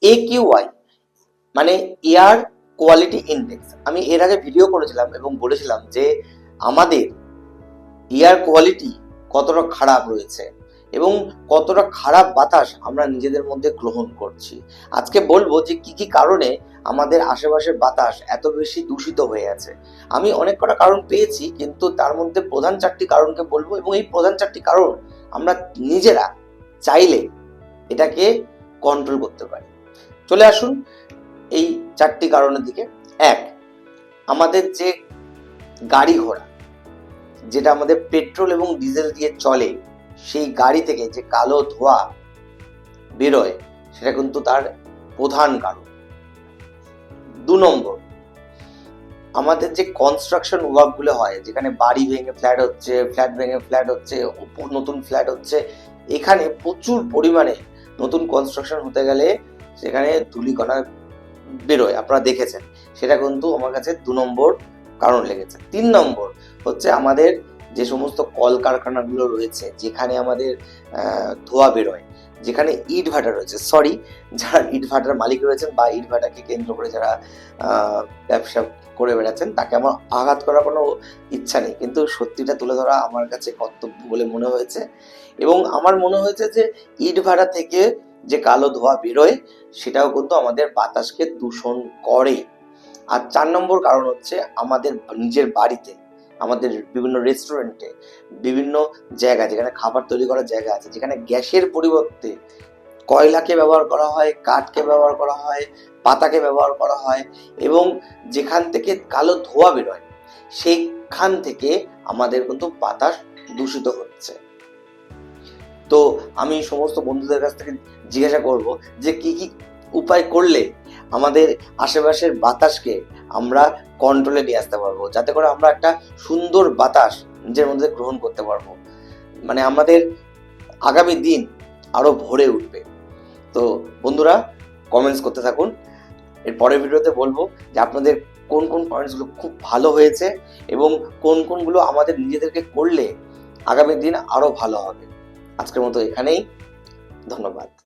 AQI মানে air quality index. আমি এর আগে ভিডিও করেছিলাম এবং বলেছিলাম যে আমাদের এয়ার কোয়ালিটি কতটা খারাপ রয়েছে এবং কতটা খারাপ বাতাস আমরা নিজেদের মধ্যে গ্রহণ করছি। আজকে বলবো যে কি কি কারণে আমাদের আশেপাশের বাতাস এত বেশি দূষিত হয়ে আছে। আমি অনেক কটা কারণ পেয়েছি, কিন্তু তার মধ্যে প্রধান চারটি কারণকে বলবো এবং এই প্রধান চারটি কারণ আমরা নিজেরা চাইলে এটাকে কন্ট্রোল করতে পারি। চলে আসুন এই চারটি কারণের দিকে। এক, আমাদের যে গাড়ি ঘোড়া, যেটা আমাদের পেট্রোল এবং ডিজেল দিয়ে চলে, সেই গাড়ি থেকে যে কালো ধোঁয়া বেরোয় সেটা কিন্তু তার প্রধান কারণ। 2 নম্বর, আমাদের যে কনস্ট্রাকশন ওয়ার্ক গুলো হয়, যেখানে বাড়ি ভেঙে ফ্ল্যাট হচ্ছে, ফ্ল্যাট ভেঙে ফ্ল্যাট হচ্ছে, নতুন ফ্ল্যাট হচ্ছে, এখানে প্রচুর পরিমাণে নতুন কনস্ট্রাকশন হতে গেলে সেখানে ধূলিকণা বেরোয়, আপনারা দেখেছেন। সেটা কিন্তু আমার কাছে 2 নম্বর কারণ লেগেছে। 3 নম্বর হচ্ছে আমাদের যে সমস্ত কলকারখানাগুলো রয়েছে, যেখানে আমাদের ধোঁয়া বেরোয়, যেখানে ইট ভাটা রয়েছে, সরি, যারা ইট ভাটার মালিক রয়েছেন বা ইট ভাটাকে কেন্দ্র করে যারা ব্যবসা করে বেড়াচ্ছেন, তাকে আমার আঘাত করার কোনো ইচ্ছা নেই, কিন্তু সত্যিটা তুলে ধরা আমার কাছে কর্তব্য বলে মনে হয়েছে। এবং আমার মনে হয়েছে যে ইট ভাটা থেকে যে কালো ধোঁয়া বেরোয় সেটাও কিন্তু আমাদের বাতাসকে দূষণ করে। আর 4 নম্বর কারণ হচ্ছে আমাদের নিজের বাড়িতে, আমাদের বিভিন্ন রেস্টুরেন্টে, বিভিন্ন জায়গা যেখানে খাবার তৈরি করার জায়গা আছে, যেখানে গ্যাসের পরিবর্তে কয়লাকে ব্যবহার করা হয়, কাঠকে ব্যবহার করা হয়, পাতাকে ব্যবহার করা হয়, এবং যেখান থেকে কালো ধোঁয়া বেরোয় সেইখান থেকে আমাদের কিন্তু বাতাস দূষিত হচ্ছে। তো আমি সমস্ত বন্ধুদের কাছ থেকে জিজ্ঞাসা করব যে কি কি উপায় করলে আমাদের আশেপাশের বাতাসকে আমরা কন্ট্রোলে নিয়ে আসতে পারবো, যাতে করে আমরা একটা সুন্দর বাতাস নিজের মধ্যে গ্রহণ করতে পারবো, মানে আমাদের আগামী দিন আরো ভরে উঠবে। তো বন্ধুরা, কমেন্টস করতে থাকুন। এর পরের ভিডিওতে বলবো যে আপনাদের কোন কোন পয়েন্টসগুলো খুব ভালো হয়েছে এবং কোন কোনগুলো আমাদের নিজেদেরকে করলে আগামী দিন আরো ভালো হবে। আজকের মতো এখানেই, ধন্যবাদ।